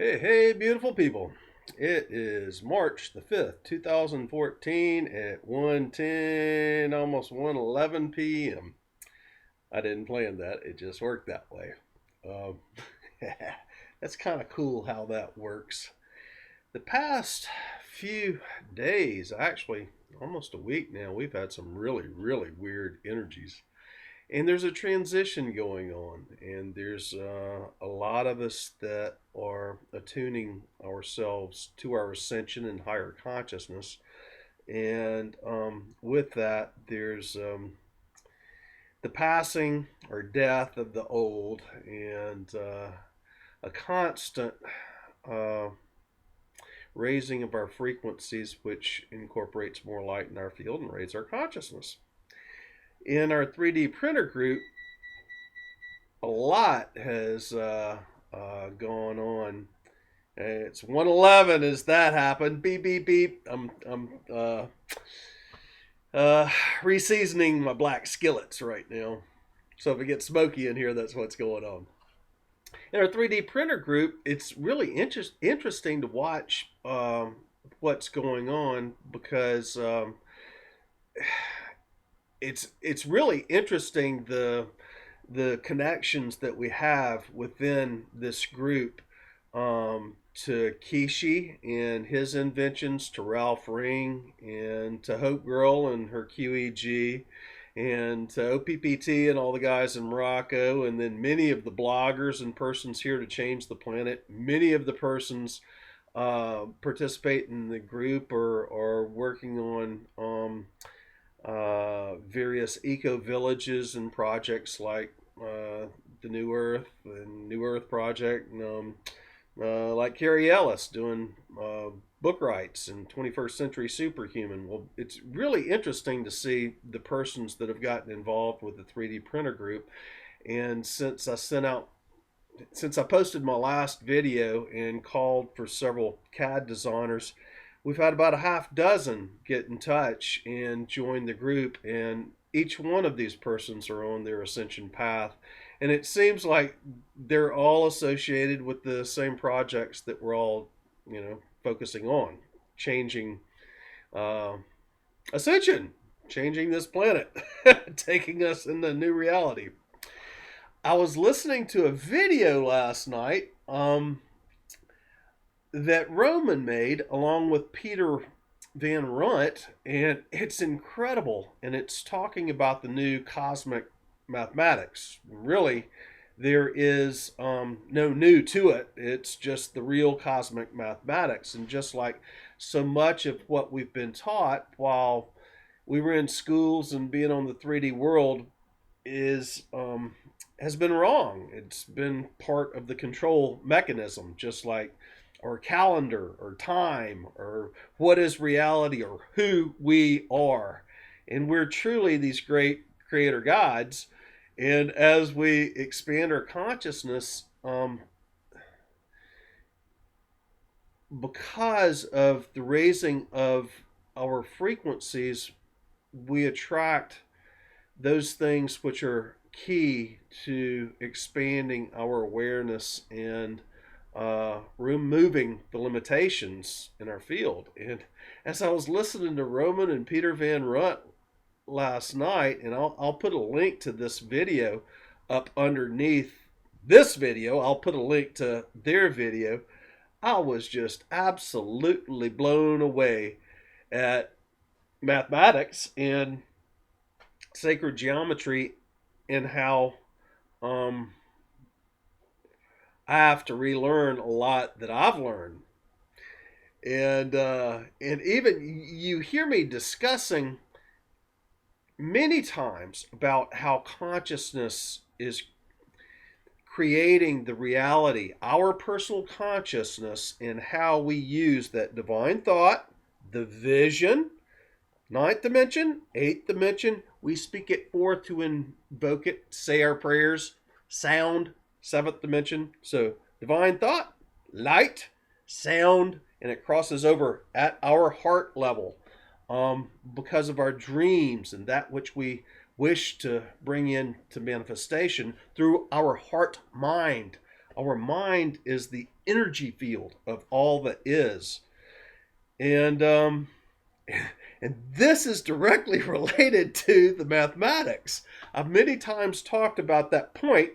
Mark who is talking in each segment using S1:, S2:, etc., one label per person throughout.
S1: Hey, hey, beautiful people. It is March the 5th, 2014 at 1:10, almost 1:11 p.m. I didn't plan that. It just worked that way. Um, that's kind of cool how that works. The past few days, actually almost a week now, we've had some really, really weird energies. And there's a transition going on, and there's a lot of us that are attuning ourselves to our ascension and higher consciousness. And with that, there's the passing or death of the old, and a constant uh, raising of our frequencies, which incorporates more light in our field and raises our consciousness. In our 3D printer group, a lot has gone on. It's 1:11 as that happened. Beep beep beep. I'm reseasoning my black skillets right now. So if it gets smoky in here, that's what's going on. In our 3D printer group, it's really interesting to watch what's going on because it's really interesting the connections that we have within this group, to Kishi and his inventions, to Ralph Ring, and to Hope Girl and her QEG, and to OPPT and all the guys in Morocco, and then many of the bloggers and persons here to change the planet. Many of the persons participate in the group or are working on various eco villages and projects like the New Earth and New Earth Project, and like Carrie Ellis doing book rights and 21st Century Superhuman. Well, it's really interesting to see the persons that have gotten involved with the 3D printer group. And since I posted my last video and called for several CAD designers, we've had about a half dozen get in touch and join the group, and each one of these persons are on their ascension path, and it seems like they're all associated with the same projects that we're all, focusing on, changing uh, ascension, changing this planet, taking us into new reality. I was listening to a video last night that Roman made along with Peter Van Runt, and it's incredible. And it's talking about the new cosmic mathematics. Really, there is no new to it. It's just the real cosmic mathematics. And just like so much of what we've been taught while we were in schools and being on the 3D world is has been wrong. It's been part of the control mechanism, just like or calendar or time or what is reality or who we are. And we're truly these great creator gods. And as we expand our consciousness, because of the raising of our frequencies, we attract those things which are key to expanding our awareness and removing the limitations in our field. And as I was listening to Roman and Peter Van Runt last night, and I'll put a link to this video up underneath this video, I'll put a link to their video. I was just absolutely blown away at mathematics and sacred geometry, and how I have to relearn a lot that I've learned. And even you hear me discussing many times about how consciousness is creating the reality, our personal consciousness, and how we use that divine thought, the vision, ninth dimension, eighth dimension. We speak it forth to invoke it, say our prayers, sound, seventh dimension. So divine thought, light, sound, and it crosses over at our heart level, because of our dreams and that which we wish to bring into manifestation through our heart mind, Our mind is the energy field of all that is. And and this is directly related to the mathematics. I've many times talked about that point.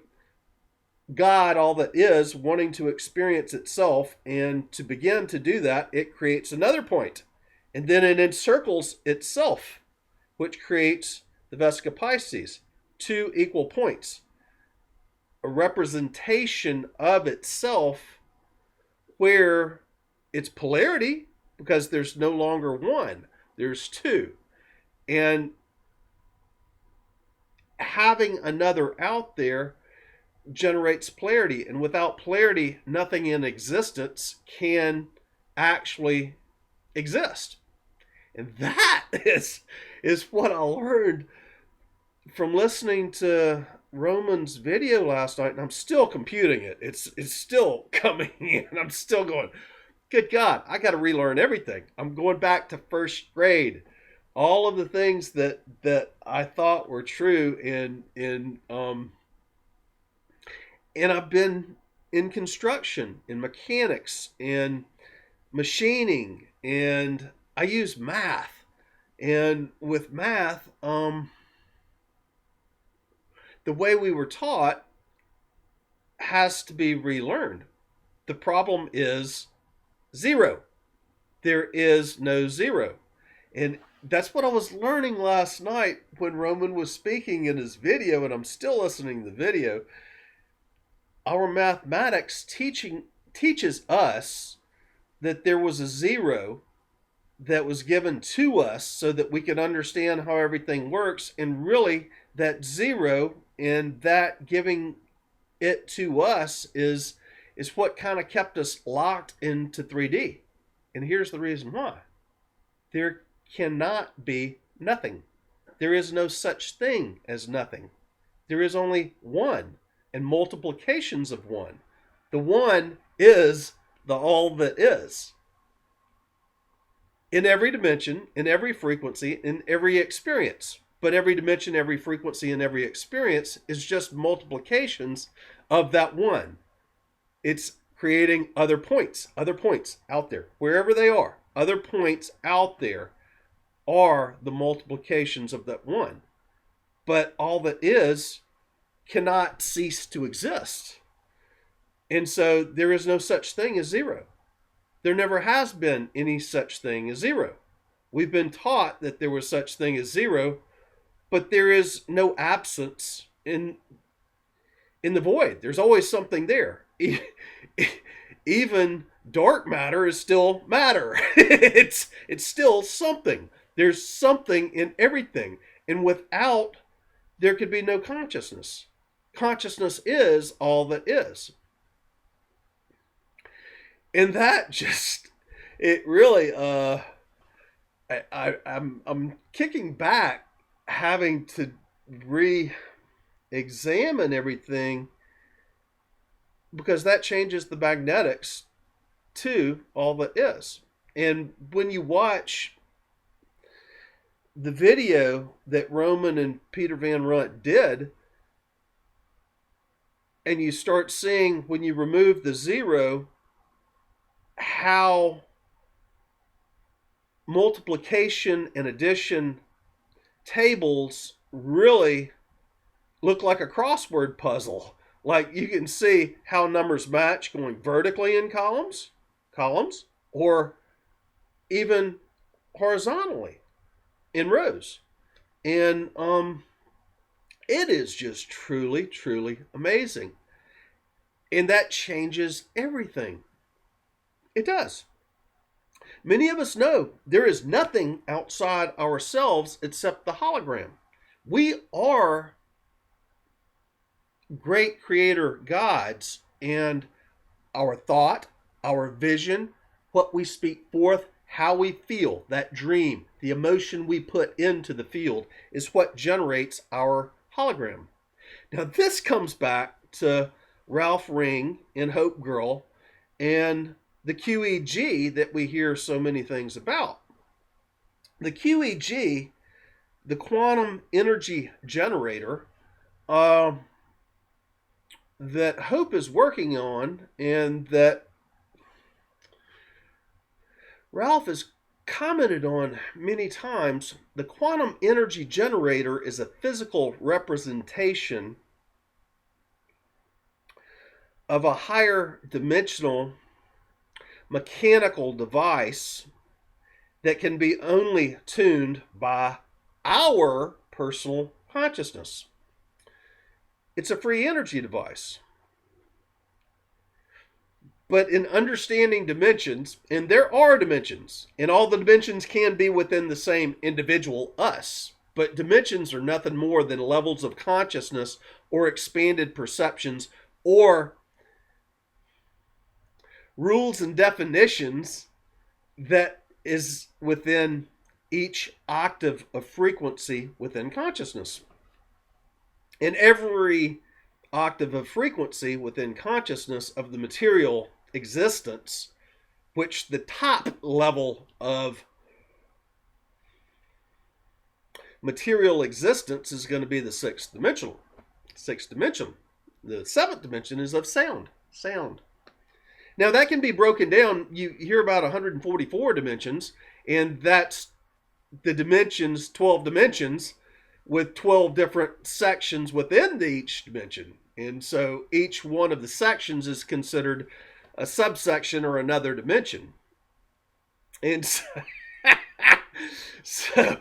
S1: God, all that is, wanting to experience itself, and to begin to do that, it creates another point, and then it encircles itself, which creates the Vesica Pisces, two equal points, a representation of itself where it's polarity, because there's no longer one, there's two. And having another out there generates polarity, and without polarity, nothing in existence can actually exist. And that is what I learned from listening to Roman's video last night, and I'm still computing it. It's still coming in. I'm still going, good God, I got to relearn everything. I'm going back to first grade. All of the things that I thought were true and I've been in construction, in mechanics, in machining, and I use math. And with math, the way we were taught has to be relearned. The problem is zero. There is no zero. And that's what I was learning last night when Roman was speaking in his video, and I'm still listening to the video. Our mathematics teaches us that there was a zero that was given to us so that we could understand how everything works, and really that zero and that giving it to us is what kind of kept us locked into 3D. And here's the reason why. There cannot be nothing. There is no such thing as nothing. There is only one and multiplications of one. The one is the all that is. In every dimension, in every frequency, in every experience. But every dimension, every frequency, and every experience is just multiplications of that one. It's creating other points out there, wherever they are. Other points out there are the multiplications of that one. But all that is cannot cease to exist. And so there is no such thing as zero. There never has been any such thing as zero. We've been taught that there was such thing as zero, but there is no absence in the void. There's always something there. Even dark matter is still matter. It's still something. There's something in everything. And without, there could be no consciousness. Consciousness is all that is. And that just, it really, I'm kicking back, having to re-examine everything, because that changes the magnetics to all that is. And when you watch the video that Roman and Peter Van Runt did, and you start seeing, when you remove the zero, how multiplication and addition tables really look like a crossword puzzle. Like, you can see how numbers match going vertically in columns, or even horizontally in rows. And it is just truly, truly amazing. And that changes everything. It does. Many of us know there is nothing outside ourselves except the hologram. We are great creator gods, and our thought, our vision, what we speak forth, how we feel, that dream, the emotion we put into the field is what generates our hologram. Now, this comes back to Ralph Ring in Hope Girl and the QEG that we hear so many things about. The QEG, the quantum energy generator, that Hope is working on and that Ralph has commented on many times, the quantum energy generator is a physical representation of a higher dimensional mechanical device that can be only tuned by our personal consciousness. It's a free energy device. But in understanding dimensions, and there are dimensions, and all the dimensions can be within the same individual us, but dimensions are nothing more than levels of consciousness or expanded perceptions or rules and definitions that is within each octave of frequency within consciousness. And every octave of frequency within consciousness of the material existence, which the top level of material existence is going to be the sixth dimension. The seventh dimension is of sound. Now that can be broken down. You hear about 144 dimensions, and that's the dimensions, 12 dimensions, with 12 different sections within each dimension. And so each one of the sections is considered a subsection or another dimension. And so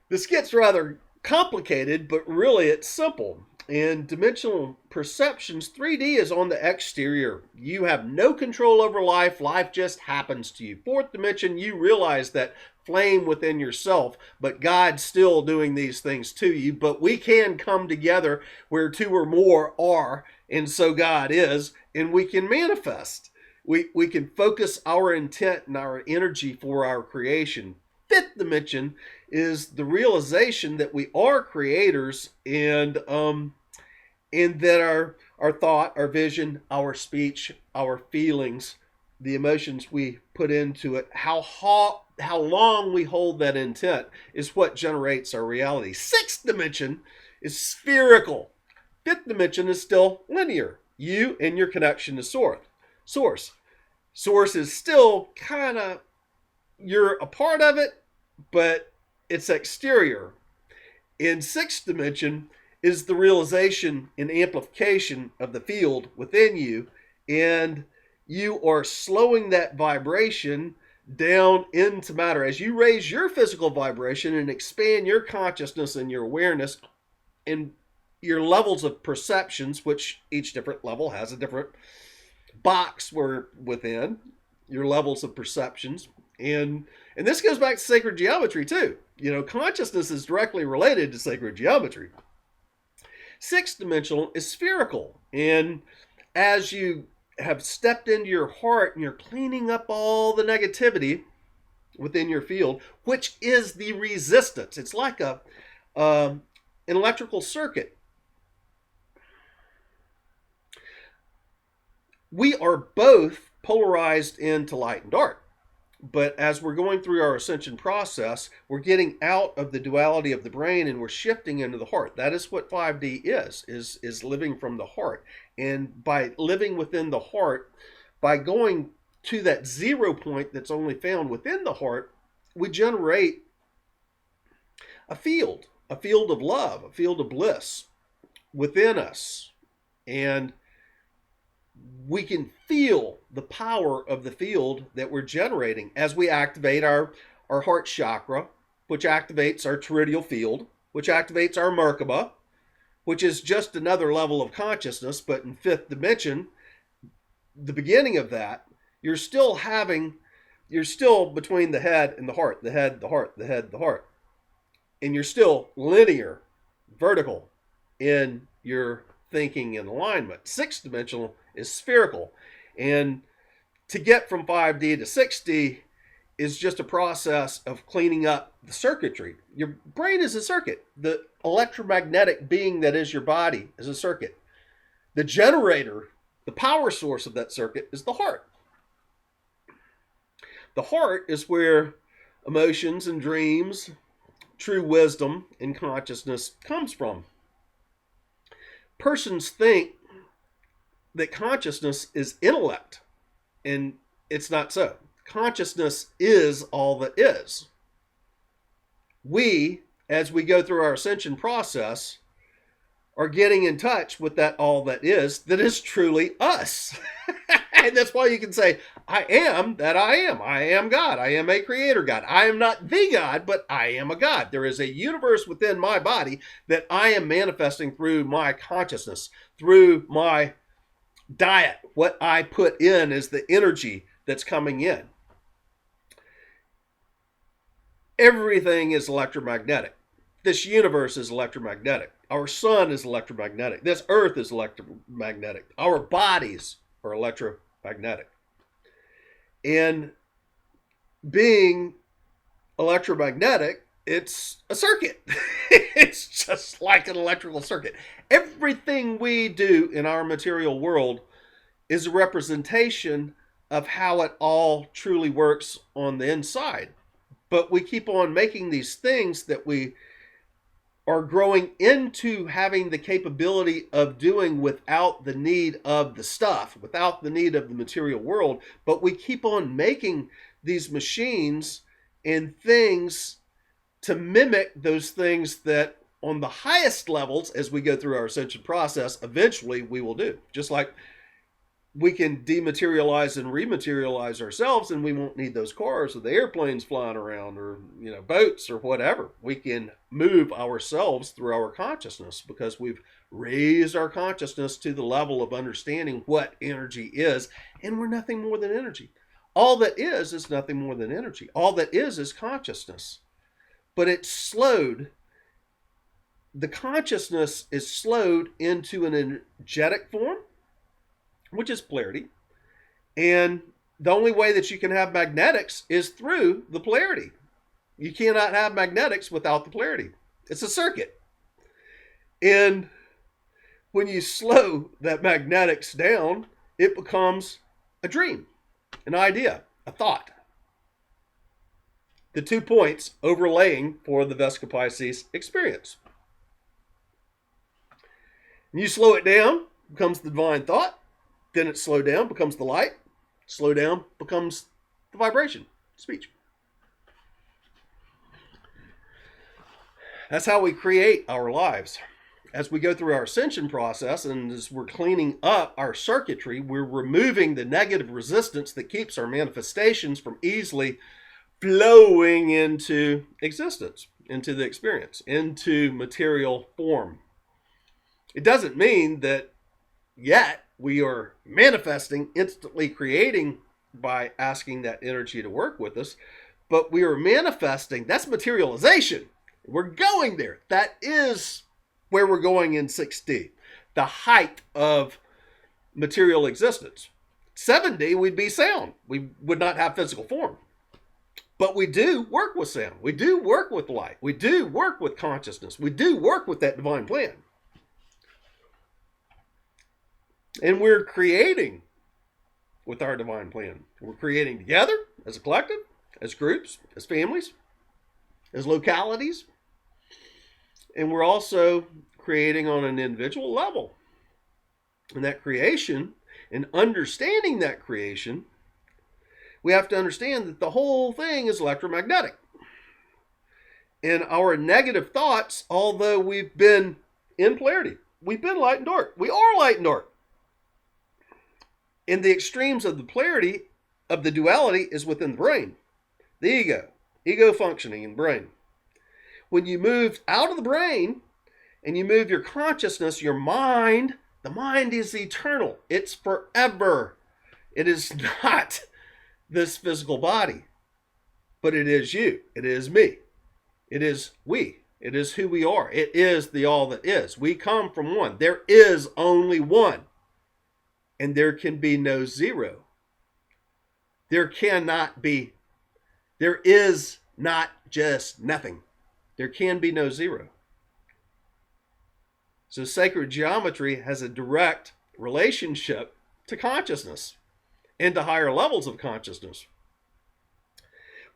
S1: this gets rather complicated, but really it's simple. In dimensional perceptions, 3D is on the exterior. You have no control over life. Life just happens to you. Fourth dimension, you realize that flame within yourself, but God's still doing these things to you. But we can come together where two or more are, and so God is, and we can manifest. We can focus our intent and our energy for our creation. Fifth dimension is the realization that we are creators, and that our thought, our vision, our speech, our feelings, the emotions we put into it, how long we hold that intent is what generates our reality. Sixth dimension is spherical. Fifth dimension is still linear. You and your connection to source. Source is still kind of, you're a part of it, but it's exterior. In sixth dimension is the realization and amplification of the field within you, and you are slowing that vibration down into matter. As you raise your physical vibration and expand your consciousness and your awareness and your levels of perceptions, which each different level has a different box where within your levels of perceptions. And this goes back to sacred geometry too. You know, consciousness is directly related to sacred geometry. Sixth dimensional is spherical. And as you have stepped into your heart and you're cleaning up all the negativity within your field, which is the resistance. It's like an electrical circuit. We are both polarized into light and dark. But as we're going through our ascension process, we're getting out of the duality of the brain and we're shifting into the heart. That is what 5D is living from the heart. And by living within the heart, by going to that 0 point that's only found within the heart, we generate a field of love, a field of bliss within us. And we can feel the power of the field that we're generating as we activate our heart chakra, which activates our toroidal field, which activates our Merkaba, which is just another level of consciousness. But in fifth dimension, the beginning of that, you're still between the head and the heart, the head, the heart, the head, the heart. And you're still linear, vertical in your thinking and alignment. Sixth dimensional is spherical. And to get from 5D to 6D is just a process of cleaning up the circuitry. Your brain is a circuit. The electromagnetic being that is your body is a circuit. The generator, the power source of that circuit is the heart. The heart is where emotions and dreams, true wisdom and consciousness comes from. persons think that consciousness is intellect, and it's not so. Consciousness is all that is. We, as we go through our ascension process, are getting in touch with that all that is truly us. And that's why you can say, I am that I am. I am God. I am a creator God. I am not the God, but I am a God. There is a universe within my body that I am manifesting through my consciousness, through my diet. What I put in is the energy that's coming in. Everything is electromagnetic. This universe is electromagnetic. Our sun is electromagnetic. This earth is electromagnetic. Our bodies are electromagnetic. And being electromagnetic, it's a circuit. It's just like an electrical circuit. Everything we do in our material world is a representation of how it all truly works on the inside. But we keep on making these things that we are growing into having the capability of doing without the need of the stuff, without the need of the material world. But we keep on making these machines and things to mimic those things that on the highest levels, as we go through our ascension process, eventually we will do. Just like we can dematerialize and rematerialize ourselves, and we won't need those cars or the airplanes flying around or boats or whatever. We can move ourselves through our consciousness because we've raised our consciousness to the level of understanding what energy is, and we're nothing more than energy. All that is nothing more than energy. All that is consciousness. But it's slowed. The consciousness is slowed into an energetic form, which is polarity. And the only way that you can have magnetics is through the polarity. You cannot have magnetics without the polarity. It's a circuit. And when you slow that magnetics down, it becomes a dream, an idea, a thought. The 2 points overlaying for the Vesica Piscis experience. And you slow it down, becomes the divine thought. Then it slowed down, becomes the light. Slow down, becomes the vibration, speech. That's how we create our lives. As we go through our ascension process and as we're cleaning up our circuitry, we're removing the negative resistance that keeps our manifestations from easily flowing into existence, into the experience, into material form. It doesn't mean that yet we are manifesting, instantly creating by asking that energy to work with us, but we are manifesting. That's materialization. We're going there. That is where we're going in 6D, the height of material existence. 7D, we'd be sound. We would not have physical form. But we do work with sound. We do work with light. We do work with consciousness. We do work with that divine plan. And we're creating with our divine plan. We're creating together as a collective, as groups, as families, as localities. And we're also creating on an individual level. And that creation, and understanding that creation, we have to understand that the whole thing is electromagnetic. And our negative thoughts, although we've been in polarity, we've been light and dark. We are light and dark. In the extremes of the polarity of the duality is within the brain, the ego functioning in brain. When you move out of the brain and you move your consciousness, your mind, the mind is eternal. It's forever. It is not this physical body, but it is you. It is me. It is we. It is who we are. It is the all that is. We come from one. There is only one. And there can be no zero. There cannot be. There is not just nothing. There can be no zero. So sacred geometry has a direct relationship to consciousness and to higher levels of consciousness.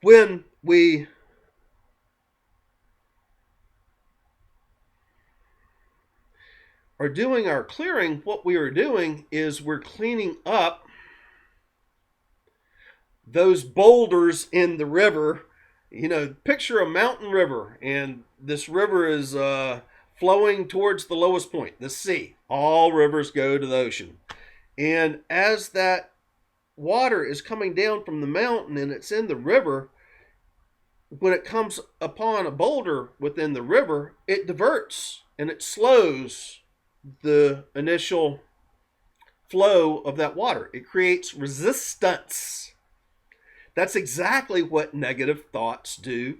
S1: When we are doing our clearing, what we are doing is we're cleaning up those boulders in the river. You know, picture a mountain river, and this river is flowing towards the lowest point, the sea. All rivers go to the ocean. And as that water is coming down from the mountain and it's in the river, when it comes upon a boulder within the river, it diverts and it slows the initial flow of that water. It creates resistance. That's exactly what negative thoughts do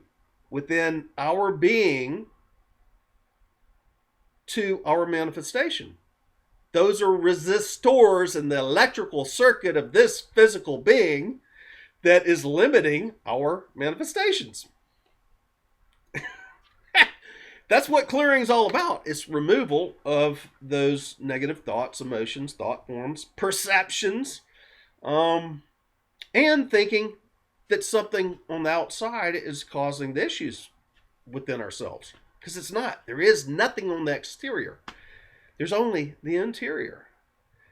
S1: within our being to our manifestation. Those are resistors in the electrical circuit of this physical being that is limiting our manifestations. That's what clearing is all about. It's removal of those negative thoughts, emotions, thought forms, perceptions, and thinking that something on the outside is causing the issues within ourselves. Because it's not. There is nothing on the exterior. There's only the interior.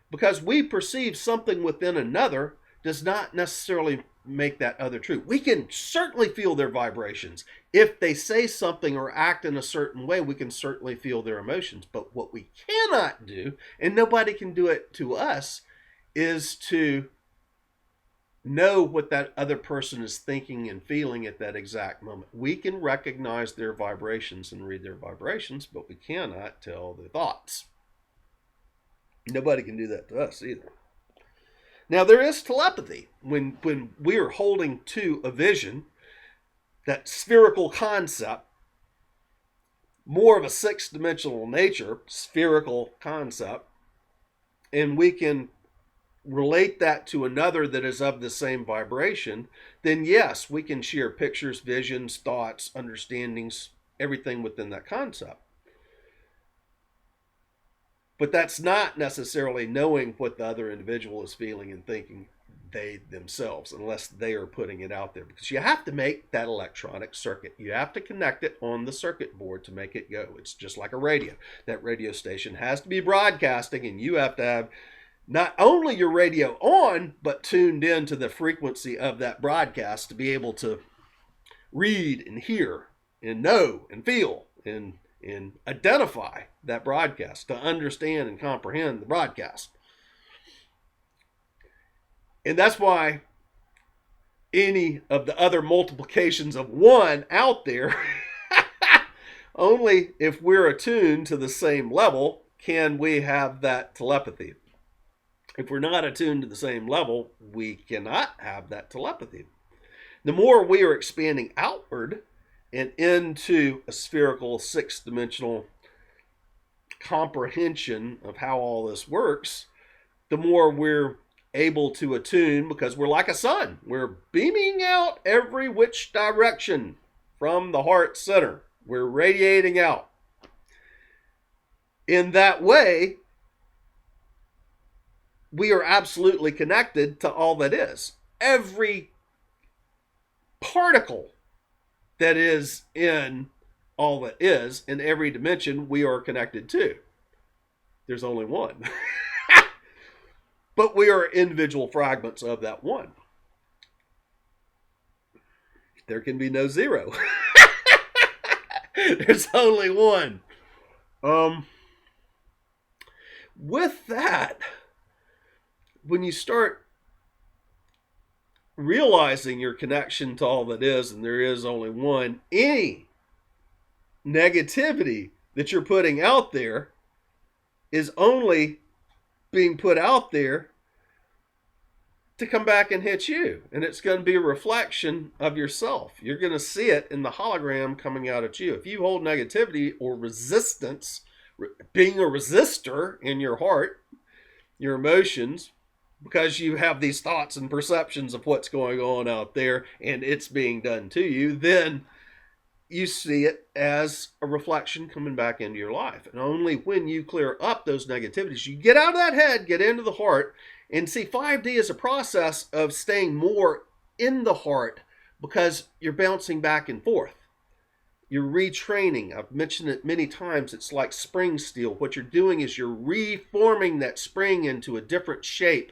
S1: Because we perceive something within another does not necessarily make that other true. We can certainly feel their vibrations. If they say something or act in a certain way, we can certainly feel their emotions. But what we cannot do, and nobody can do it to us, is to know what that other person is thinking and feeling at that exact moment. We can recognize their vibrations and read their vibrations, but we cannot tell their thoughts. Nobody can do that to us either. Now, there is telepathy. When we are holding to a vision, that spherical concept, more of a six-dimensional nature, spherical concept, and we can relate that to another that is of the same vibration, then yes, we can share pictures, visions, thoughts, understandings, everything within that concept. But that's not necessarily knowing what the other individual is feeling and thinking, they themselves, unless they are putting it out there. Because you have to make that electronic circuit. You have to connect it on the circuit board to make it go. It's just like a radio. That radio station has to be broadcasting, and you have to have not only your radio on, but tuned in to the frequency of that broadcast to be able to read and hear and know and feel and identify that broadcast, to understand and comprehend the broadcast. And that's why any of the other multiplications of one out there, only if we're attuned to the same level can we have that telepathy. If we're not attuned to the same level, we cannot have that telepathy. The more we are expanding outward and into a spherical, six-dimensional comprehension of how all this works, the more we're able to attune, because we're like a sun. We're beaming out every which direction from the heart center. We're radiating out. In that way, we are absolutely connected to all that is. Every particle that is in all that is, in every dimension, we are connected to. There's only one. But we are individual fragments of that one. There can be no zero. There's only one. With that, when you start realizing your connection to all that is, and there is only one, any negativity that you're putting out there is only being put out there to come back and hit you. And it's going to be a reflection of yourself. You're going to see it in the hologram coming out at you. If you hold negativity or resistance, being a resistor in your heart, your emotions, because you have these thoughts and perceptions of what's going on out there and it's being done to you, then you see it as a reflection coming back into your life. And only when you clear up those negativities, you get out of that head, get into the heart, and see 5D is a process of staying more in the heart, because you're bouncing back and forth. You're retraining. I've mentioned it many times. It's like spring steel. What you're doing is you're reforming that spring into a different shape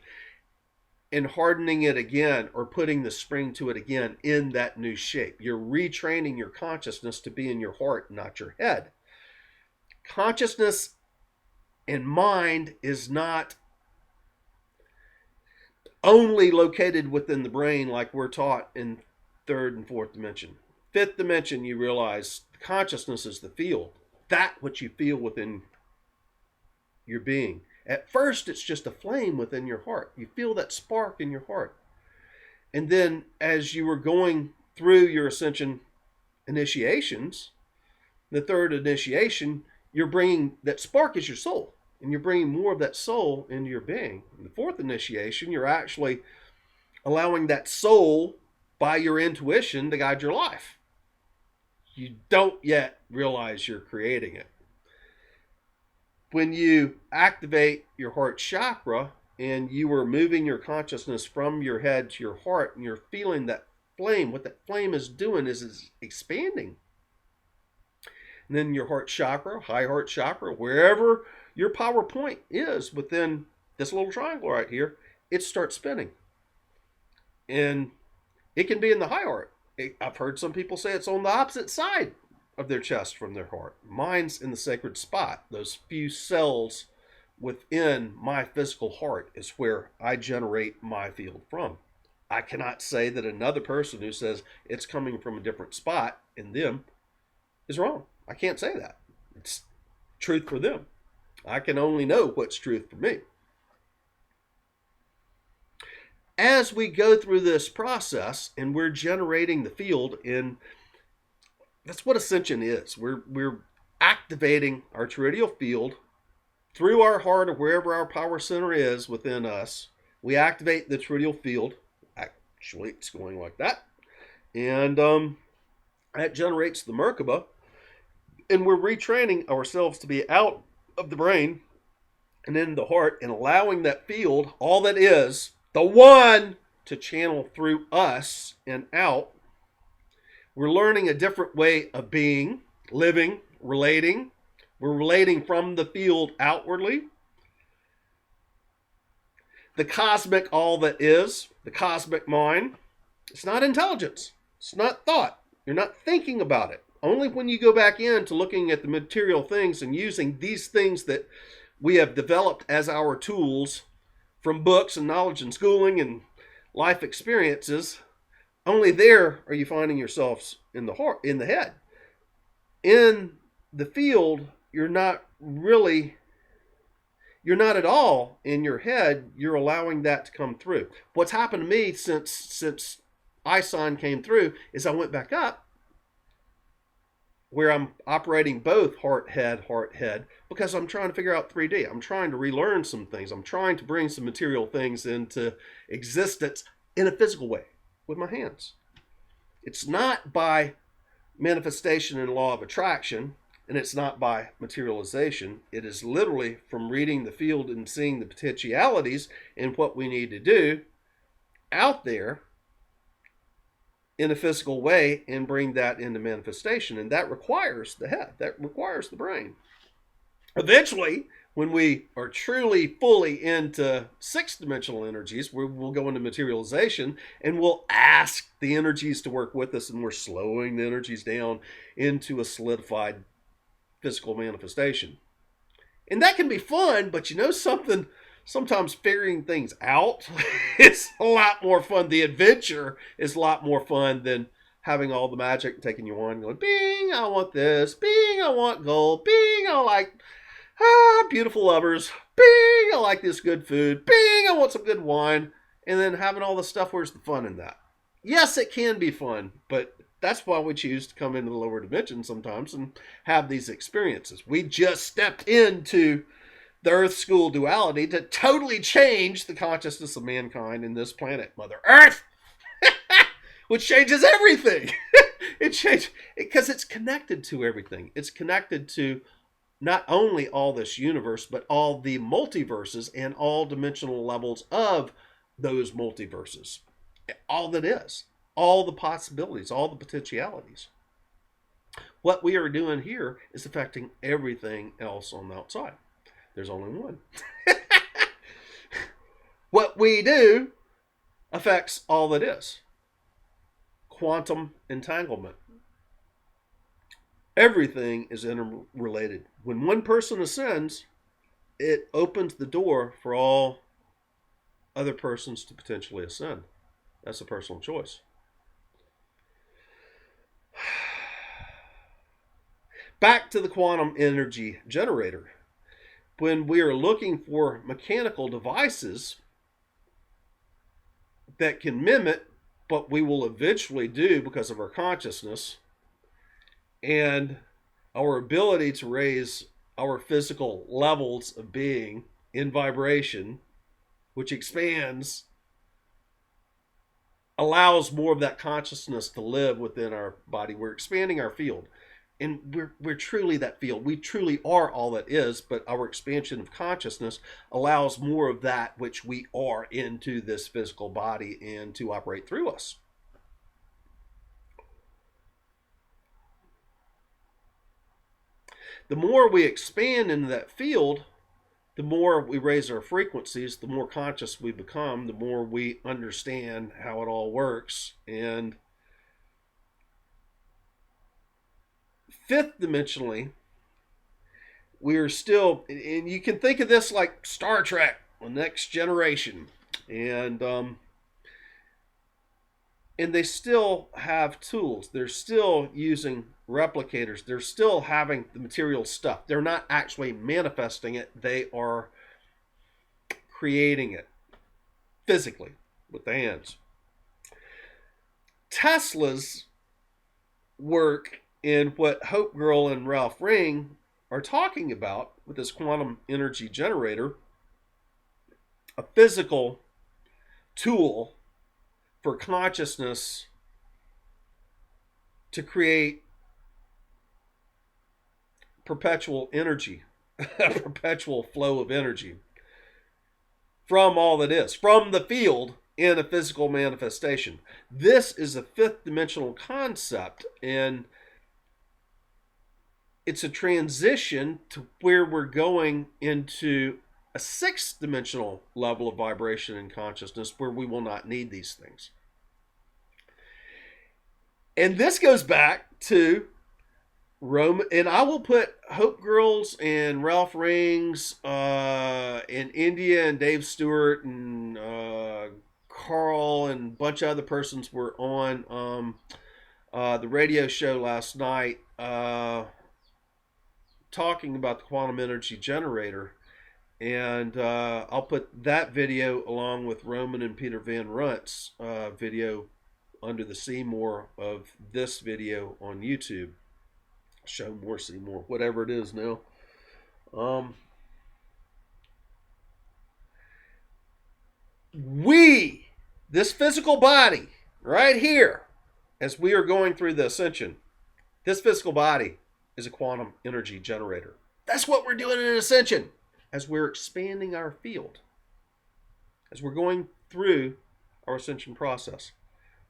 S1: and hardening it again, or putting the spring to it again in that new shape. You're retraining your consciousness to be in your heart, not your head. Consciousness and mind is not only located within the brain like we're taught in third and fourth dimension. Fifth dimension, you realize consciousness is the field. That what you feel within your being. At first, it's just a flame within your heart. You feel that spark in your heart. And then as you were going through your ascension initiations, the third initiation, you're bringing that spark is your soul. And you're bringing more of that soul into your being. In the fourth initiation, you're actually allowing that soul by your intuition to guide your life. You don't yet realize you're creating it. When you activate your heart chakra and you are moving your consciousness from your head to your heart, and you're feeling that flame, what that flame is doing is it's expanding. And then your heart chakra, high heart chakra, wherever your power point is within this little triangle right here, it starts spinning. And it can be in the high heart. I've heard some people say it's on the opposite side of their chest from their heart. Mine's in the sacred spot. Those few cells within my physical heart is where I generate my field from. I cannot say that another person who says it's coming from a different spot in them is wrong. I can't say that. It's truth for them. I can only know what's truth for me. As we go through this process and we're generating the field, and that's what ascension is. We're activating our toroidal field through our heart or wherever our power center is within us. We activate the toroidal field. Actually, it's going like that. And that generates the Merkaba. And we're retraining ourselves to be out of the brain and in the heart, and allowing that field, all that is, the one, to channel through us and out. We're learning a different way of being, living, relating. We're relating from the field outwardly. The cosmic all that is, the cosmic mind, it's not intelligence. It's not thought. You're not thinking about it. Only when you go back into looking at the material things and using these things that we have developed as our tools from books and knowledge and schooling and life experiences, only there are you finding yourselves in the heart, in the head. In the field, you're not at all in your head. You're allowing that to come through. What's happened to me since ISON came through is I went back up where I'm operating both heart, head, because I'm trying to figure out 3D. I'm trying to relearn some things. I'm trying to bring some material things into existence in a physical way with my hands. It's not by manifestation and law of attraction, and it's not by materialization. It is literally from reading the field and seeing the potentialities and what we need to do out there in a physical way and bring that into manifestation. And that requires the head. That requires the brain. Eventually, when we are truly fully into sixth dimensional energies, we'll go into materialization and we'll ask the energies to work with us, and we're slowing the energies down into a solidified physical manifestation. And that can be fun, but you know something? Sometimes figuring things out is a lot more fun. The adventure is a lot more fun than having all the magic, taking your wand, going, bing, I want this. Bing, I want gold. Bing, I like beautiful lovers. Bing, I like this good food. Bing, I want some good wine. And then having all the stuff, where's the fun in that? Yes, it can be fun, but that's why we choose to come into the lower dimension sometimes and have these experiences. We just stepped into the Earth School duality to totally change the consciousness of mankind in this planet, Mother Earth, which changes everything. It changed because it's connected to everything. It's connected to not only all this universe, but all the multiverses and all dimensional levels of those multiverses. All that is, all the possibilities, all the potentialities. What we are doing here is affecting everything else on the outside. There's only one. What we do affects all that is. Quantum entanglement. Everything is interrelated. When one person ascends, it opens the door for all other persons to potentially ascend. That's a personal choice. Back to the quantum energy generator. When we are looking for mechanical devices that can mimic what we will eventually do because of our consciousness and our ability to raise our physical levels of being in vibration, which expands, allows more of that consciousness to live within our body. We're expanding our field. And we're truly that field. We truly are all that is, but our expansion of consciousness allows more of that which we are into this physical body and to operate through us. The more we expand into that field, the more we raise our frequencies, the more conscious we become, the more we understand how it all works. And fifth dimensionally, we are still, and you can think of this like Star Trek, the Next Generation, and they still have tools. They're still using replicators. They're still having the material stuff. They're not actually manifesting it. They are creating it physically with the hands. Tesla's work in what Hope Girl and Ralph Ring are talking about with this quantum energy generator, a physical tool for consciousness to create perpetual energy, a perpetual flow of energy from all that is, from the field in a physical manifestation. This is a fifth dimensional concept, and it's a transition to where we're going into a sixth dimensional level of vibration and consciousness where we will not need these things. And this goes back to Rome, and I will put Hope Girls and Ralph Rings in India, and Dave Stewart and Carl and a bunch of other persons were on the radio show last night talking about the quantum energy generator. And I'll put that video along with Roman and Peter Van Runt's video under the Seymour of this video on YouTube. Show more Seymour, whatever it is now. This physical body right here, as we are going through the ascension, this physical body is a quantum energy generator. That's what we're doing in ascension. As we're expanding our field, as we're going through our ascension process,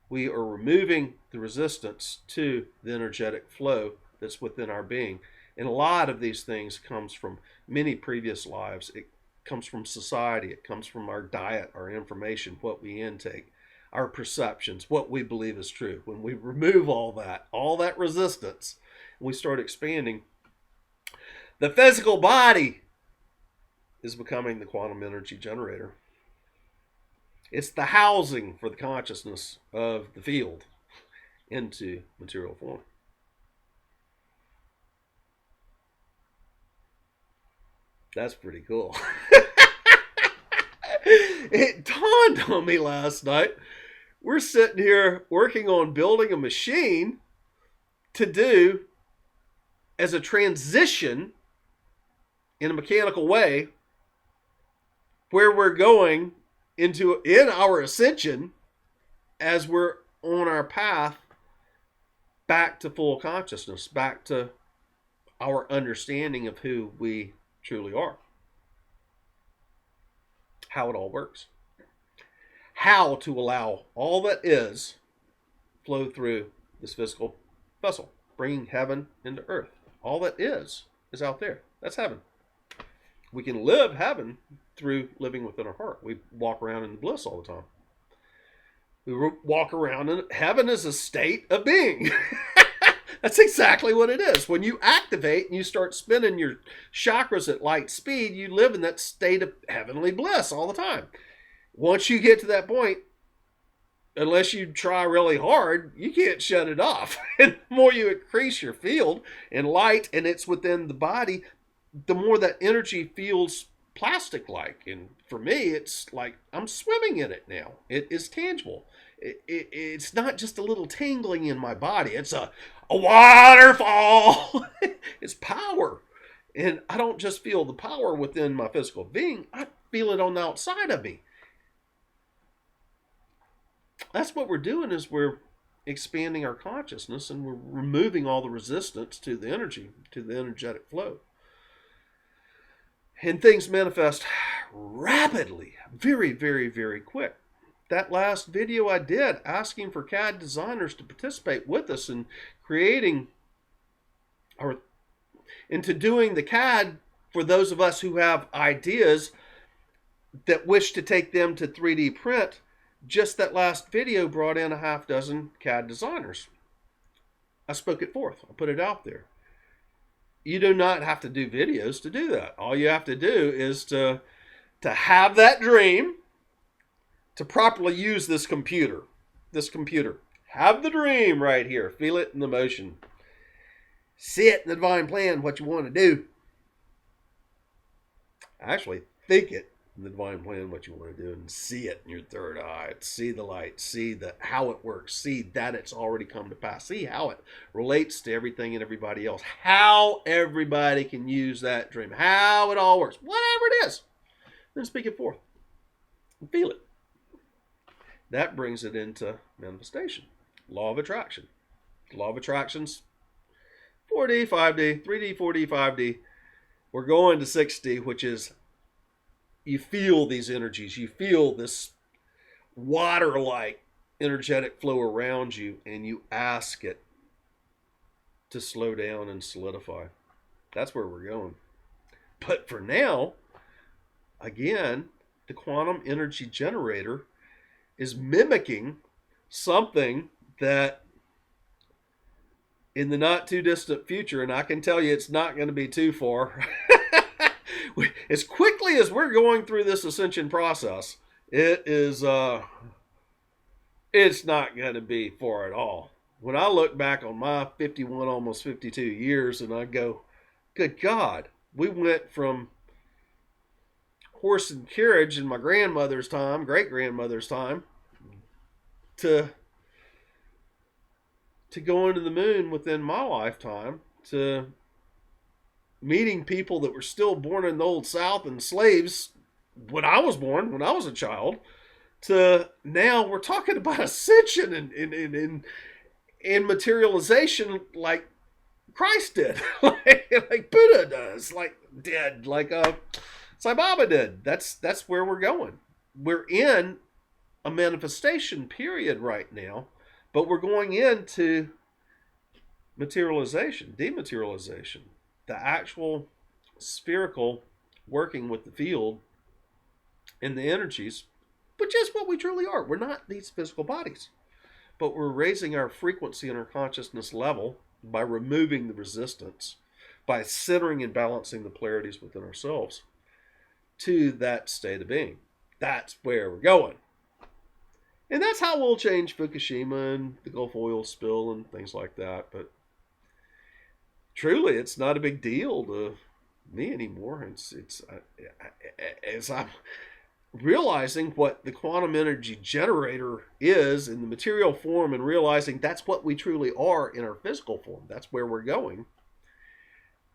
S1: we are removing the resistance to the energetic flow that's within our being. And a lot of these things comes from many previous lives. It comes from society. It comes from our diet, our information, what we intake, our perceptions, what we believe is true. When we remove all that resistance, and we start expanding, the physical body is becoming the quantum energy generator. It's the housing for the consciousness of the field into material form. That's pretty cool. It dawned on me last night. We're sitting here working on building a machine to do as a transition in a mechanical way where we're going into in our ascension as we're on our path back to full consciousness, back to our understanding of who we truly are, how it all works, how to allow all that is flow through this physical vessel. bringing heaven into earth. All that is out there. That's heaven. We can live heaven through living within our heart. We walk around in bliss all the time. We walk around in heaven is a state of being. That's exactly what it is. When you activate and you start spinning your chakras at light speed, you live in that state of heavenly bliss all the time. Once you get to that point, unless you try really hard, you can't shut it off. And the more you increase your field in light and it's within the body, the more that energy feels plastic-like. And for me, it's like I'm swimming in it now. It is tangible. It's not just a little tingling in my body. It's a waterfall. It's power. And I don't just feel the power within my physical being. I feel it on the outside of me. That's what we're doing, is we're expanding our consciousness and we're removing all the resistance to the energy, to the energetic flow. And things manifest rapidly, very, very, very quick. That last video I did asking for CAD designers to participate with us in creating or into doing the CAD for those of us who have ideas that wish to take them to 3D print. Just that last video brought in a half dozen CAD designers. I spoke it forth. I put it out there. You do not have to do videos to do that. All you have to do is to have that dream, to properly use this computer. Have the dream right here. Feel it in the motion. See it in the divine plan, what you want to do. Actually, think it in the divine plan, what you want to do, and see it in your third eye. See the light. See how it works. See that it's already come to pass. See how it relates to everything and everybody else. How everybody can use that dream. How it all works. Whatever it is. Then speak it forth. And feel it. That brings it into manifestation. Law of attraction. Law of attraction's 4D, 5D, 3D, 4D, 5D. We're going to 6D, which is you feel these energies. You feel this water-like energetic flow around you, and you ask it to slow down and solidify. That's where we're going. But for now, again, the quantum energy generator is mimicking something that in the not too distant future, and I can tell you it's not going to be too far, as quickly as we're going through this ascension process, it's not going to be far at all. When I look back on my 51, almost 52 years, and I go, good God, we went from horse and carriage in my grandmother's time, great-grandmother's time, to going to the moon within my lifetime, to meeting people that were still born in the old South and slaves when I was born, when I was a child, to now we're talking about ascension and materialization like Christ did, like Buddha does, like Sai Baba did. That's where we're going. We're in a manifestation period right now, but we're going into materialization, dematerialization, the actual spherical working with the field and the energies, which is what we truly are. We're not these physical bodies, but we're raising our frequency and our consciousness level by removing the resistance, by centering and balancing the polarities within ourselves to that state of being. That's where we're going. And that's how we'll change Fukushima and the Gulf oil spill and things like that. But truly, it's not a big deal to me anymore. It's as I'm realizing what the quantum energy generator is in the material form and realizing that's what we truly are in our physical form. That's where we're going.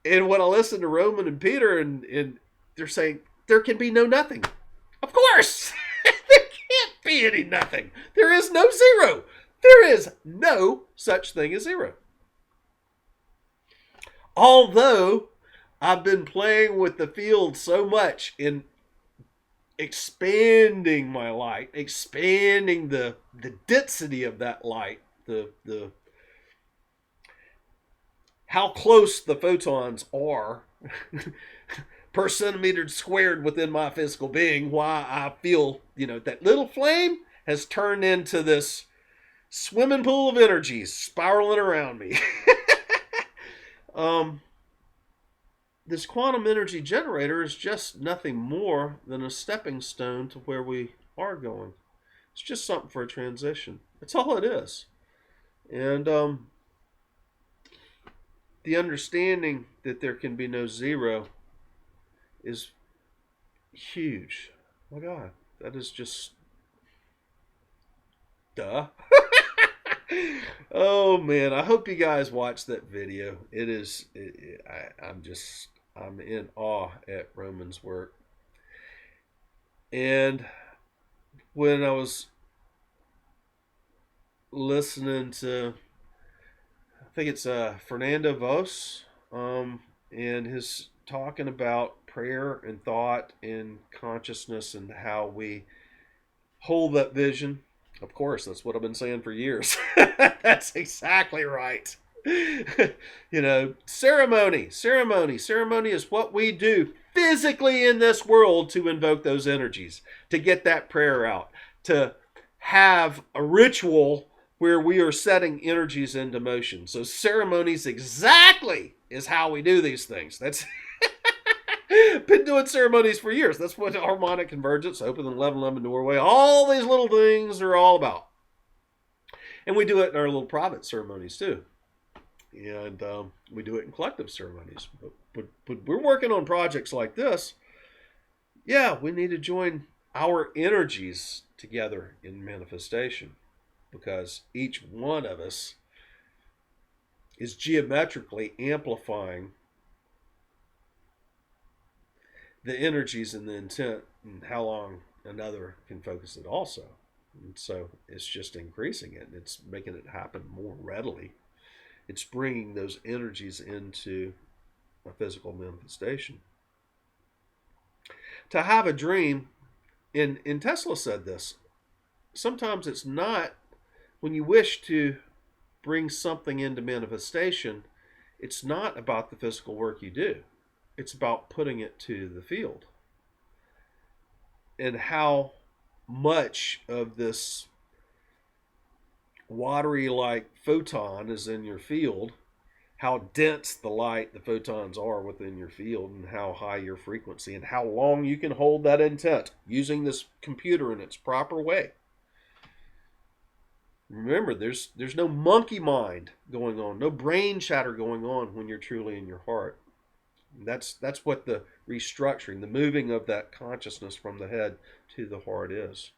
S1: And when I listen to Roman and Peter and they're saying there can be no nothing. Of course! Can't be any nothing. There is no zero. There is no such thing as zero. Although I've been playing with the field so much in expanding my light, expanding the density of that light, the how close the photons are per centimeter squared within my physical being, why I feel, that little flame has turned into this swimming pool of energies spiraling around me. um, this quantum energy generator is just nothing more than a stepping stone to where we are going. It's just something for a transition. That's all it is. And the understanding that there can be no zero is huge. Oh my God, that is just duh. Oh man, I hope you guys watched that video. It is, I'm in awe at Roman's work. And when I was listening to, I think it's Fernando Vossa, and his talking about prayer and thought and consciousness and how we hold that vision. Of course, that's what I've been saying for years. That's exactly right. Ceremony is what we do physically in this world to invoke those energies, to get that prayer out, to have a ritual where we are setting energies into motion. So ceremonies exactly is how we do these things. That's been doing ceremonies for years. That's what harmonic convergence, open the 1111 doorway, all these little things are all about. And we do it in our little private ceremonies too. And we do it in collective ceremonies. But we're working on projects like this. Yeah, we need to join our energies together in manifestation, because each one of us is geometrically amplifying the energies and the intent and how long another can focus it also. And so it's just increasing it, and it's making it happen more readily. It's bringing those energies into a physical manifestation. To have a dream, and Tesla said this, sometimes it's not, when you wish to bring something into manifestation, it's not about the physical work you do. It's about putting it to the field. And how much of this watery like photon is in your field, how dense the light, the photons are within your field, and how high your frequency, and how long you can hold that intent using this computer in its proper way. Remember, there's no monkey mind going on, no brain chatter going on when you're truly in your heart. That's what the restructuring, the moving of that consciousness from the head to the heart is.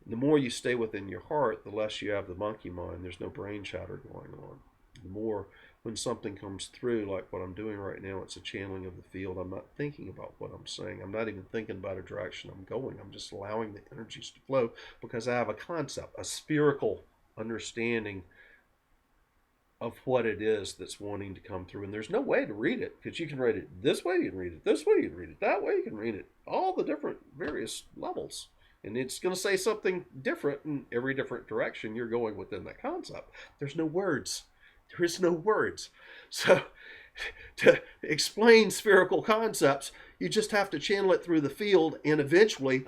S1: The more you stay within your heart, the less you have the monkey mind. There's no brain chatter going on. The more, when something comes through, like what I'm doing right now, it's a channeling of the field. I'm not thinking about what I'm saying. I'm not even thinking about a direction I'm going. I'm just allowing the energies to flow, because I have a concept, a spherical understanding of what it is that's wanting to come through. And there's no way to read it, because you can read it this way, you can read it this way, you can read it that way, you can read it all the different various levels. And it's going to say something different in every different direction you're going within that concept. There's no words. There is no words. So to explain spherical concepts, you just have to channel it through the field, and eventually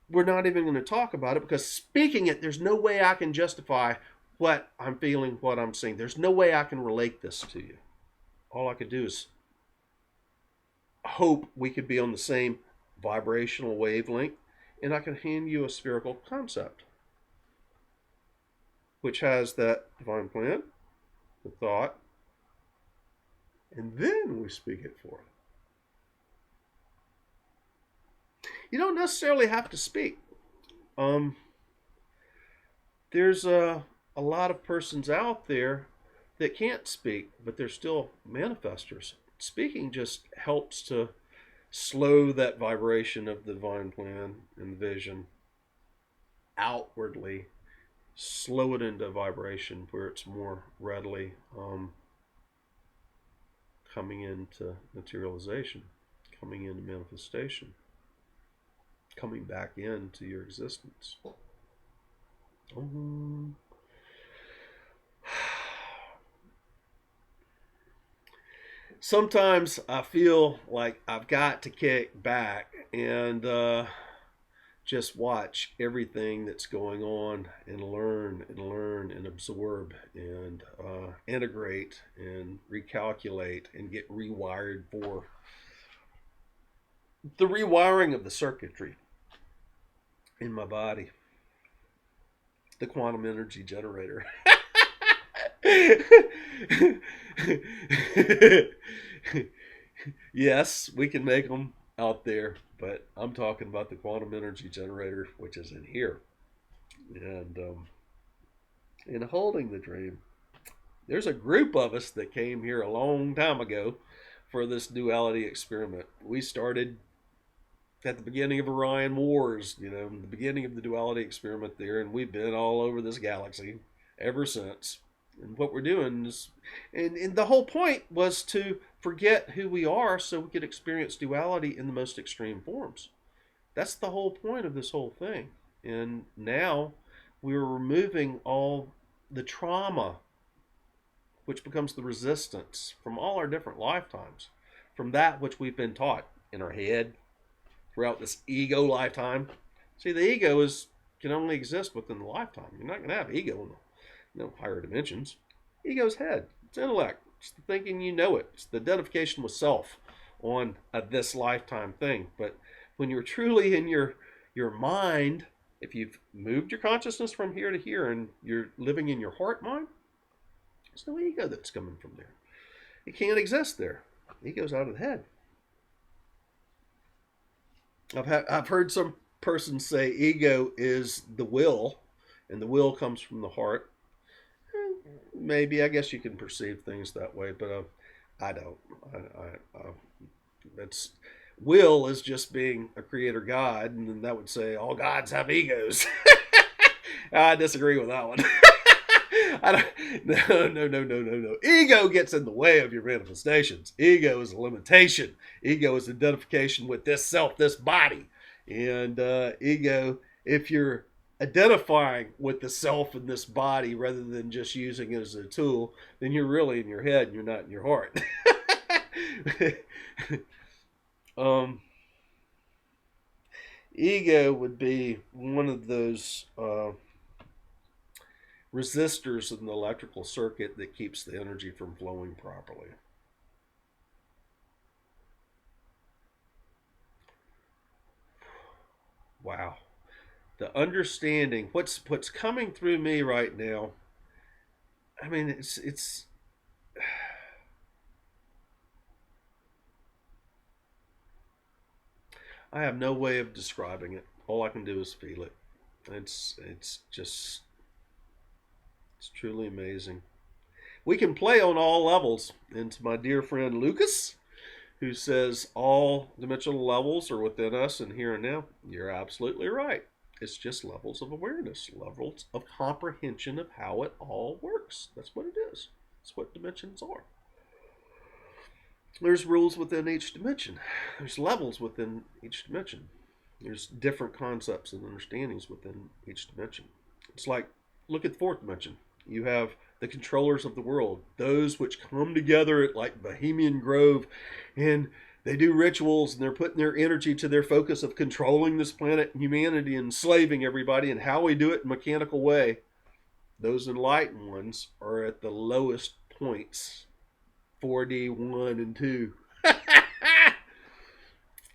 S1: we're not even going to talk about it, because speaking it, there's no way I can justify what I'm feeling, what I'm seeing. There's no way I can relate this to you. All I could do is hope we could be on the same vibrational wavelength, and I can hand you a spherical concept, which has that divine plan, the thought, and then we speak it forth. You don't necessarily have to speak. There's a lot of persons out there that can't speak, but they're still manifestors. Speaking just helps to slow that vibration of the divine plan and vision outwardly, slow it into vibration where it's more readily coming into materialization, coming into manifestation, coming back into your existence. Sometimes I feel like I've got to kick back and just watch everything that's going on and learn and absorb and integrate and recalculate and get rewired for the rewiring of the circuitry in my body, the quantum energy generator. Yes, we can make them out there, but I'm talking about the quantum energy generator, which is in here. And in holding the dream, there's a group of us that came here a long time ago for this duality experiment. We started at the beginning of Orion Wars, the beginning of the duality experiment there, and we've been all over this galaxy ever since. And what we're doing is, and the whole point was to forget who we are so we could experience duality in the most extreme forms. That's the whole point of this whole thing. And now we're removing all the trauma, which becomes the resistance from all our different lifetimes, from that which we've been taught in our head throughout this ego lifetime. See, the ego can only exist within the lifetime. You're not going to have ego in the higher dimensions. Ego's head. It's intellect. It's the thinking you know it. It's the identification with self on this lifetime thing. But when you're truly in your mind, if you've moved your consciousness from here to here and you're living in your heart mind, there's no ego that's coming from there. It can't exist there. Ego's out of the head. I've heard some persons say ego is the will, and the will comes from the heart. Maybe, I guess you can perceive things that way, but I don't. That's will is just being a creator God, and then that would say all gods have egos. I disagree with that one. No. Ego gets in the way of your manifestations. Ego is a limitation. Ego is identification with this self, this body. And ego, if you're identifying with the self in this body rather than just using it as a tool, then you're really in your head and you're not in your heart. Ego would be one of those resistors in the electrical circuit that keeps the energy from flowing properly. Wow. The understanding, what's coming through me right now, I mean, it's I have no way of describing it. All I can do is feel it. It's truly amazing. We can play on all levels. And to my dear friend Lucas, who says all dimensional levels are within us and here and now, you're absolutely right. It's just levels of awareness, levels of comprehension of how it all works. That's what it is. That's what dimensions are. There's rules within each dimension. There's levels within each dimension. There's different concepts and understandings within each dimension. It's like, look at the fourth dimension. You have the controllers of the world, those which come together at like Bohemian Grove, and they do rituals and they're putting their energy to their focus of controlling this planet and humanity and enslaving everybody, and how we do it in a mechanical way. Those enlightened ones are at the lowest points, 4D 1 and 2.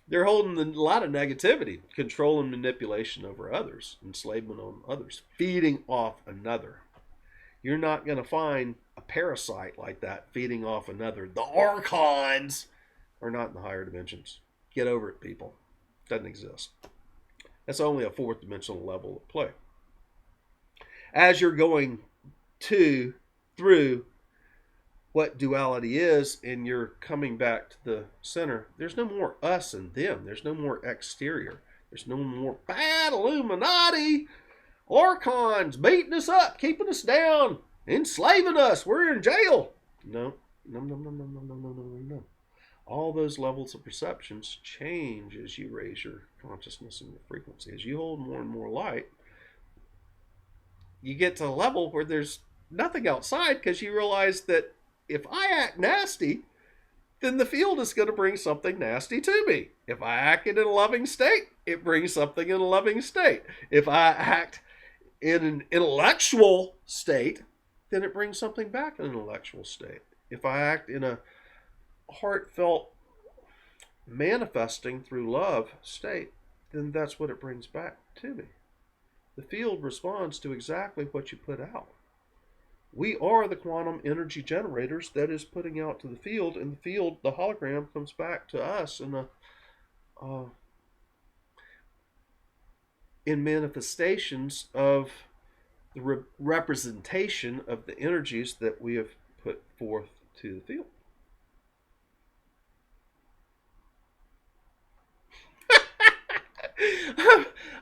S1: They're holding a lot of negativity, control and manipulation over others, enslavement on others, feeding off another. You're not going to find a parasite like that feeding off another. The archons are not in the higher dimensions. Get over it, people. Doesn't exist. That's only a fourth dimensional level of play. As you're going through what duality is and you're coming back to the center, there's no more us and them. There's no more exterior. There's no more bad Illuminati archons beating us up, keeping us down, enslaving us. We're in jail. No. All those levels of perceptions change as you raise your consciousness and your frequency. As you hold more and more light, you get to a level where there's nothing outside, because you realize that if I act nasty, then the field is going to bring something nasty to me. If I act in a loving state, it brings something in a loving state. If I act in an intellectual state, then it brings something back in an intellectual state. If I act in a heartfelt, manifesting through love state, then that's what it brings back to me. The field responds to exactly what you put out. We are the quantum energy generators that is putting out to the field, and the field, the hologram, comes back to us in manifestations of the representation of the energies that we have put forth to the field.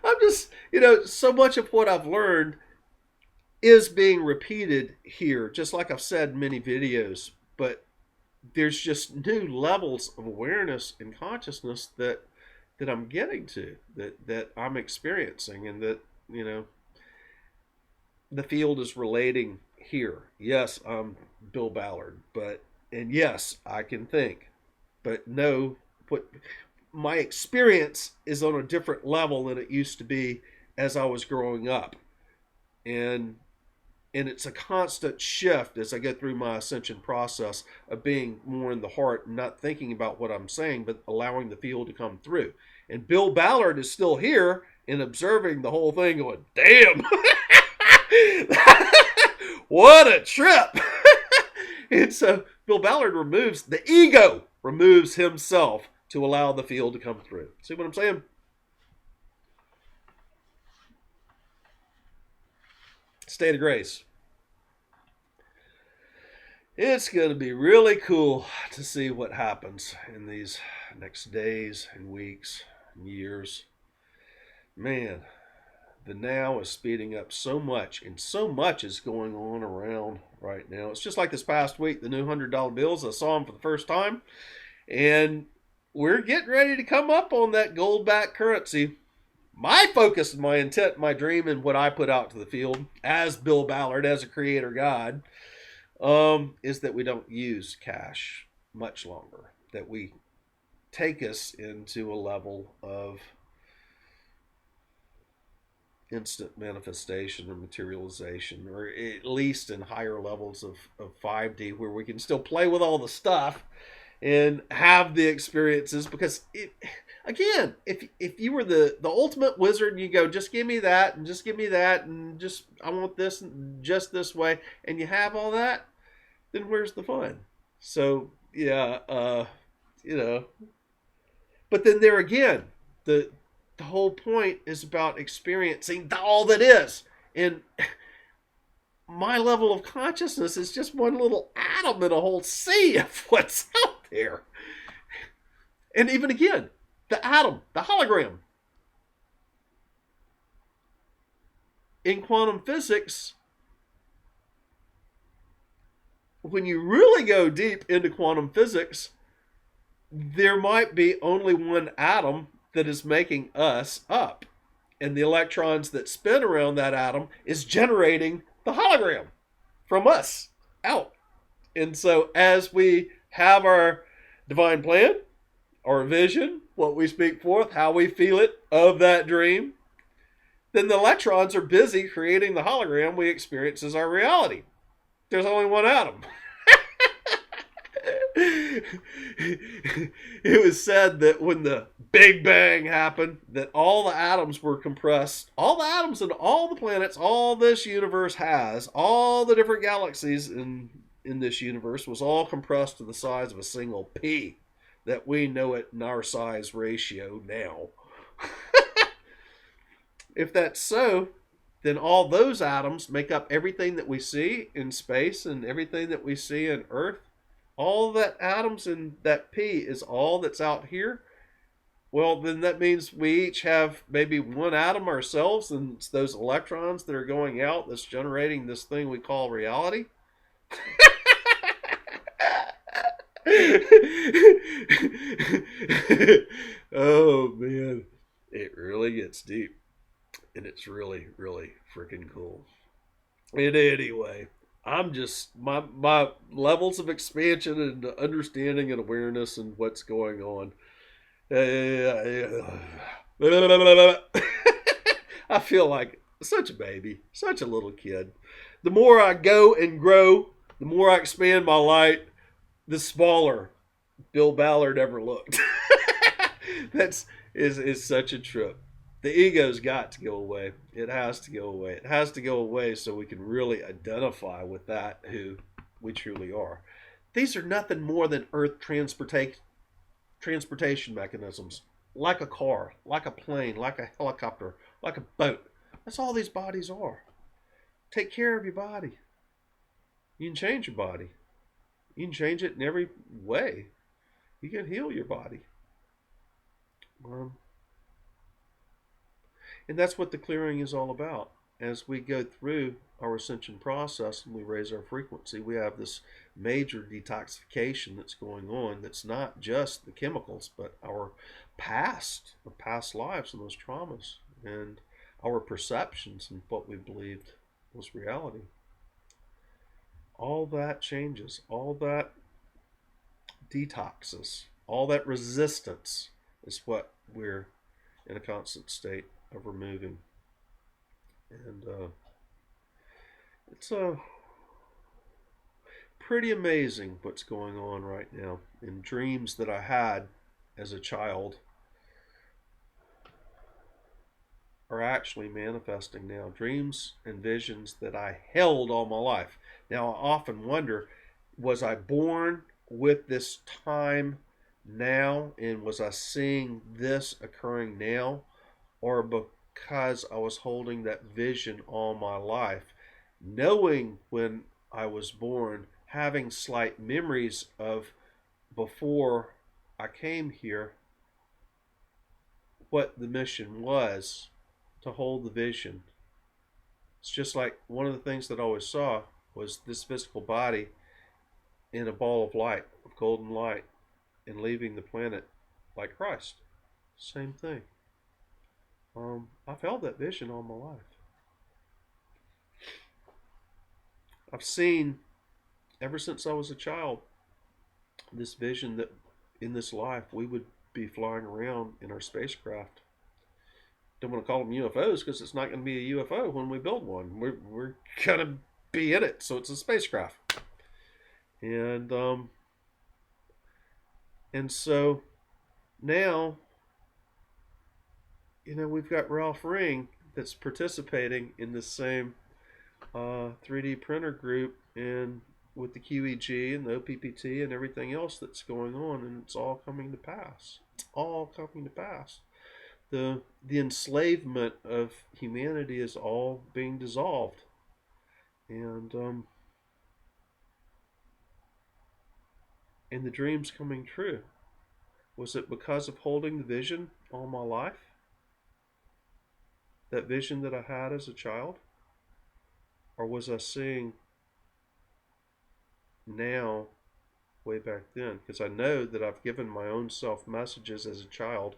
S1: I'm just, so much of what I've learned is being repeated here, just like I've said in many videos, but there's just new levels of awareness and consciousness that I'm getting to, that I'm experiencing, and that, the field is relating here. Yes, I'm Bill Ballard, and yes, I can think, but no, my experience is on a different level than it used to be as I was growing up. And it's a constant shift as I go through my ascension process of being more in the heart and not thinking about what I'm saying, but allowing the field to come through. And Bill Ballard is still here and observing the whole thing going, damn, what a trip. And so Bill Ballard removes the ego, removes himself to allow the field to come through. See what I'm saying? State of grace. It's going to be really cool to see what happens in these next days and weeks and years. Man, the now is speeding up so much, and so much is going on around right now. It's just like this past week, the new $100 bills. I saw them for the first time, and we're getting ready to come up on that gold-backed currency. My focus and my intent, my dream, and what I put out to the field as Bill Ballard, as a creator God, is that we don't use cash much longer. That we take us into a level of instant manifestation or materialization, or at least in higher levels of 5D, where we can still play with all the stuff and have the experiences. Because again, if you were the ultimate wizard and you go, just give me that and just give me that and just I want this just this way, and you have all that, then where's the fun? So yeah, but then there again, the whole point is about experiencing all that is. And my level of consciousness is just one little atom in a whole sea of what's out there. And even again, the atom, the hologram. In quantum physics, when you really go deep into quantum physics, there might be only one atom that is making us up. And the electrons that spin around that atom is generating the hologram from us out. And so as we have our divine plan, our vision, what we speak forth, how we feel it of that dream, then the electrons are busy creating the hologram we experience as our reality. There's only one atom. It was said that when the Big Bang happened, that all the atoms were compressed. All the atoms in all the planets, all this universe has, all the different galaxies in this universe was all compressed to the size of a single pea, that we know it in our size ratio now. If that's so, then all those atoms make up everything that we see in space and everything that we see in Earth. All that atoms in that P is all that's out here. Well, then that means we each have maybe one atom ourselves, and it's those electrons that are going out that's generating this thing we call reality. Oh man, it really gets deep, and it's really, really freaking cool. And anyway, I'm just my levels of expansion and understanding and awareness and what's going on. I feel like such a baby, such a little kid. The more I go and grow, the more I expand my light, the smaller Bill Ballard ever looked. That's is such a trip. The ego's got to go away. It has to go away. It has to go away so we can really identify with that who we truly are. These are nothing more than earth transportation mechanisms, like a car, like a plane, like a helicopter, like a boat. That's all these bodies are. Take care of your body. You can change your body. You can change it in every way. You can heal your body. Um, and that's what the clearing is all about. As we go through our ascension process and we raise our frequency, we have this major detoxification that's going on that's not just the chemicals, but our past lives and those traumas and our perceptions and what we believed was reality. All that changes, all that detoxes, all that resistance is what we're in a constant state of removing. And it's pretty amazing what's going on right now. And dreams that I had as a child are actually manifesting now. Dreams and visions that I held all my life. Now, I often wonder, was I born with this time now? And was I seeing this occurring now? Or because I was holding that vision all my life, knowing when I was born, having slight memories of before I came here, what the mission was to hold the vision. It's just like one of the things that I always saw was this physical body in a ball of light, of golden light, and leaving the planet like Christ. Same thing. I've held that vision all my life. I've seen, ever since I was a child, this vision that in this life we would be flying around in our spacecraft. Don't want to call them UFOs because it's not going to be a UFO when we build one. We're going to be in it, so it's a spacecraft. And so now, we've got Ralph Ring that's participating in the same 3D printer group and with the QEG and the OPPT and everything else that's going on, and it's all coming to pass. It's all coming to pass. The enslavement of humanity is all being dissolved, and the dreams coming true. Was it because of holding the vision all my life? That vision that I had as a child? Or was I seeing now way back then? Because I know that I've given my own self messages as a child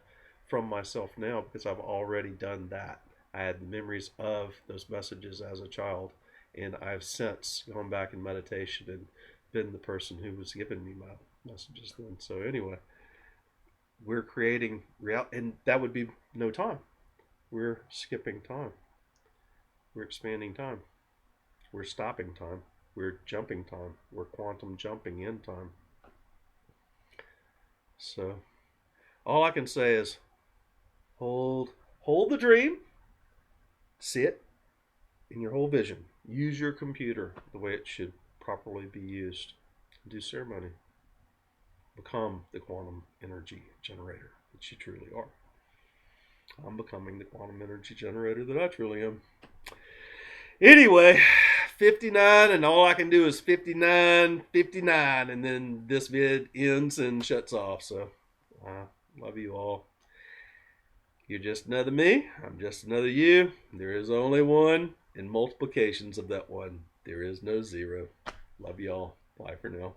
S1: from myself now because I've already done that. I had the memories of those messages as a child, and I've since gone back in meditation and been the person who was giving me my messages then. So anyway, we're creating reality, and that would be no time. We're skipping time. We're expanding time. We're stopping time. We're jumping time. We're quantum jumping in time. So all I can say is hold the dream, see it in your whole vision. Use your computer the way it should properly be used. Do ceremony. Become the quantum energy generator that you truly are. I'm becoming the quantum energy generator that I truly am. Anyway, 59, and all I can do is 59, 59, and then this vid ends and shuts off. So, love you all. You're just another me. I'm just another you. There is only one, and multiplications of that one. There is no zero. Love y'all. Bye for now.